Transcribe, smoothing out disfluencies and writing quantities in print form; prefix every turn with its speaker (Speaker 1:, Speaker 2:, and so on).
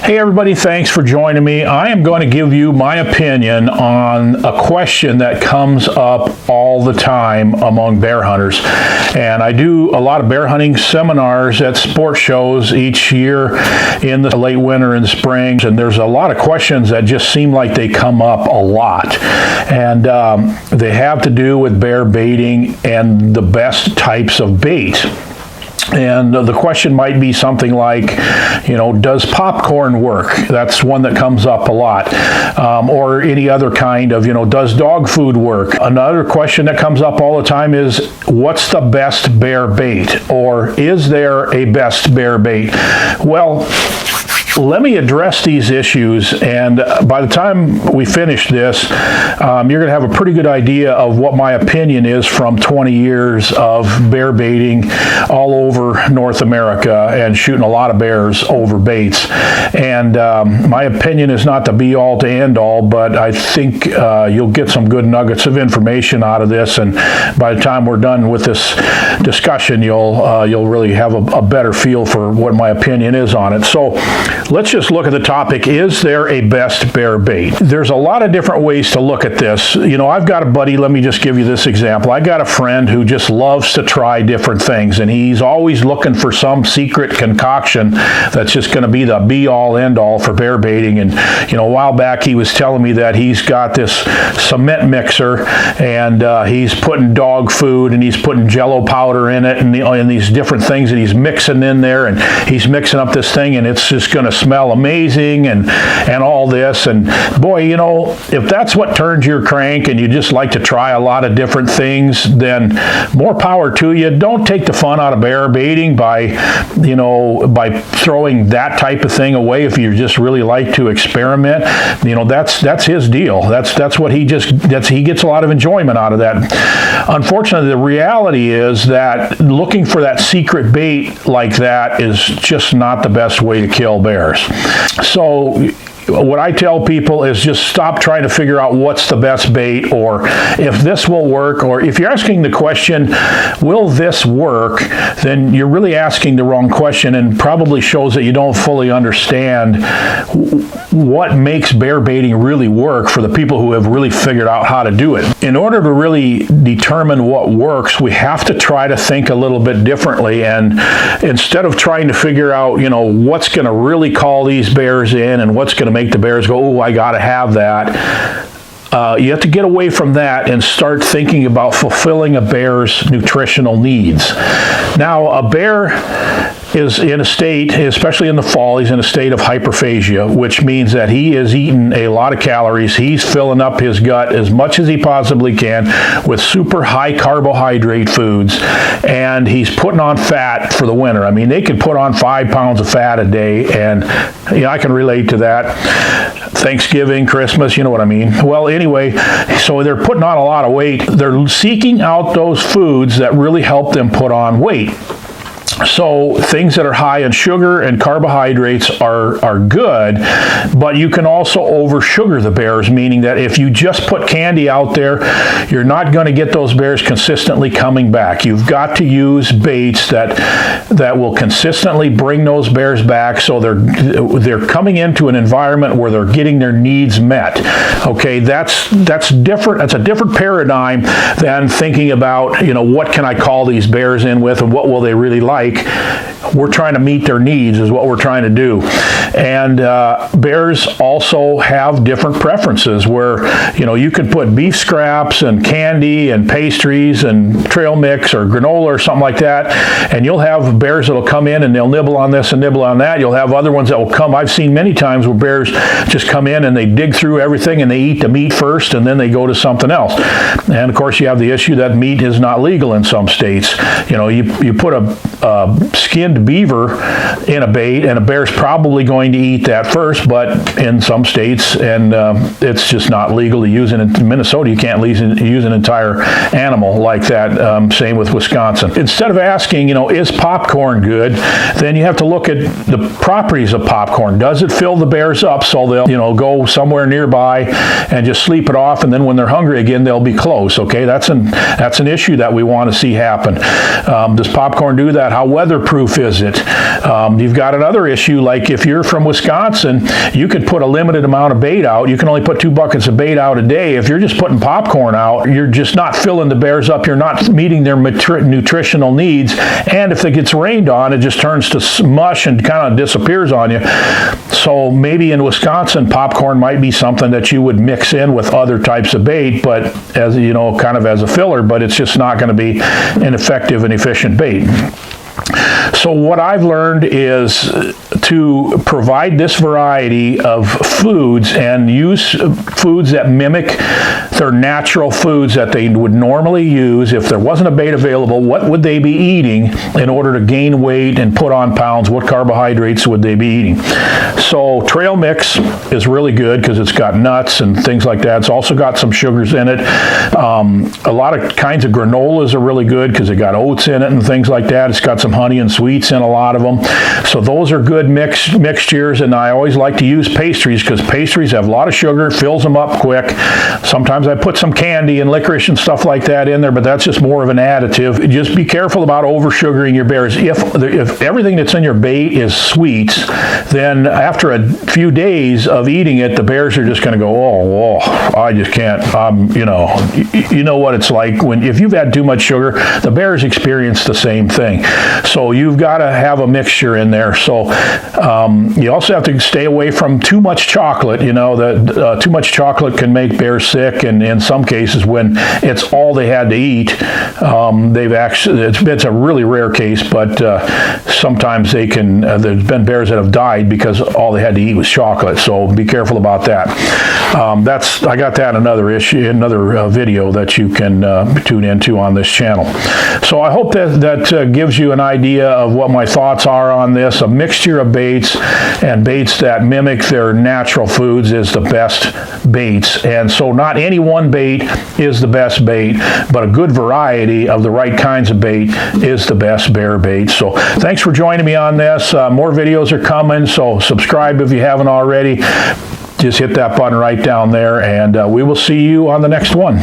Speaker 1: Hey everybody, thanks for joining me. I am going to give you my opinion on a question that comes up all the time among bear hunters. And I do a lot of bear hunting seminars at sports shows each year in the late winter and spring. And there's a lot of questions that just seem like they come up a lot. And they have to do with bear baiting and the best types of bait. And the question might be something like, does popcorn work? That's one that comes up a lot. Or any other kind of, does dog food work? Another question that comes up all the time is, what's the best bear bait? Or is there a best bear bait? Well, let me address these issues, and by the time we finish this, you're going to have a pretty good idea of what my opinion is from 20 years of bear baiting all over North America and shooting a lot of bears over baits. And my opinion is not the be-all to end-all, but I think you'll get some good nuggets of information out of this, and by the time we're done with this discussion, you'll really have a better feel for what my opinion is on it. So let's just look at the topic, is there a best bear bait? There's a lot of different ways to look at this. I've got a buddy, let me just give you this example. I got a friend who just loves to try different things, and he's always looking for some secret concoction that's just going to be the be-all, end-all for bear baiting. And, a while back he was telling me that he's got this cement mixer, and he's putting dog food, and he's putting Jello powder in it, and these different things that he's mixing in there, and he's mixing up this thing, and it's just going to smell amazing and all this. And boy, if that's what turns your crank and you just like to try a lot of different things, then more power to you. Don't take the fun out of bear baiting by throwing that type of thing away. If you just really like to experiment, that's his deal. That's what he gets a lot of enjoyment out of that. Unfortunately, the reality is that looking for that secret bait like that is just not the best way to kill bears. So what I tell people is just stop trying to figure out what's the best bait, or if this will work, or if you're asking the question, will this work, then you're really asking the wrong question, and probably shows that you don't fully understand what makes bear baiting really work for the people who have really figured out how to do it. In order to really determine what works, we have to try to think a little bit differently, and instead of trying to figure out, what's going to really call these bears in and what's going to make the bears go, oh, I got to have that. You have to get away from that and start thinking about fulfilling a bear's nutritional needs. Now, a bear is in a state, especially in the fall, he's in a state of hyperphagia, which means that he is eating a lot of calories. He's filling up his gut as much as he possibly can with super high carbohydrate foods, and he's putting on fat for the winter. I mean, they can put on 5 pounds of fat a day, and I can relate to that. Thanksgiving, Christmas, you know what I mean. Well, anyway, so they're putting on a lot of weight. They're seeking out those foods that really help them put on weight. So things that are high in sugar and carbohydrates are good, but you can also over-sugar the bears, meaning that if you just put candy out there, you're not going to get those bears consistently coming back. You've got to use baits that will consistently bring those bears back, so they're coming into an environment where they're getting their needs met. Okay, that's different. That's a different paradigm than thinking about, what can I call these bears in with, and what will they really like. We're trying to meet their needs is what we're trying to do. And bears also have different preferences where, you can put beef scraps and candy and pastries and trail mix or granola or something like that, and you'll have bears that'll come in and they'll nibble on this and nibble on that. You'll have other ones that will come. I've seen many times where bears just come in and they dig through everything and they eat the meat first and then they go to something else. And of course you have the issue that meat is not legal in some states. You put a skinned beaver in a bait, and a bear's probably going to eat that first, but in some states, and it's just not legal to use it. In Minnesota, you can't use an entire animal like that. Same with Wisconsin. Instead of asking, is popcorn good, then you have to look at the properties of popcorn. Does it fill the bears up so they'll, go somewhere nearby and just sleep it off, and then when they're hungry again, they'll be close. Okay, that's an issue that we want to see happen. Does popcorn do that? How weatherproof is it? You've got another issue, like if you're from Wisconsin, you could put a limited amount of bait out. You can only put 2 buckets of bait out a day. If you're just putting popcorn out, you're just not filling the bears up. You're not meeting their nutritional needs. And if it gets rained on, it just turns to mush and kind of disappears on you. So maybe in Wisconsin, popcorn might be something that you would mix in with other types of bait, but as you know, kind of as a filler, but it's just not going to be an effective and efficient bait. So what I've learned is to provide this variety of foods and use foods that mimic their natural foods that they would normally use. If there wasn't a bait available, what would they be eating in order to gain weight and put on pounds? What carbohydrates would they be eating? So trail mix is really good because it's got nuts and things like that. It's also got some sugars in it. A lot of kinds of granolas are really good because it got oats in it and things like that. It's got some honey and sweets in a lot of them. So those are good mixtures, and I always like to use pastries because pastries have a lot of sugar, fills them up quick. Sometimes I put some candy and licorice and stuff like that in there, but that's just more of an additive. Just be careful about over sugaring your bears. If everything that's in your bait is sweets, then after a few days of eating it, the bears are just going to go, oh, I just can't. You know what it's like if you've had too much sugar, the bears experience the same thing. So you've got to have a mixture in there. So you also have to stay away from too much chocolate. You know that too much chocolate can make bears sick, and in some cases, when it's all they had to eat, it's a really rare case, but sometimes they can. There's been bears that have died because all they had to eat was chocolate. So be careful about that. I got that another video that you can tune into on this channel. So I hope that gives you an idea of what my thoughts are on this. A mixture of baits and baits that mimic their natural foods is the best baits. And so not any one bait is the best bait, but a good variety of the right kinds of bait is the best bear bait. So thanks for joining me on this. More videos are coming, so subscribe if you haven't already. Just hit that button right down there, and we will see you on the next one.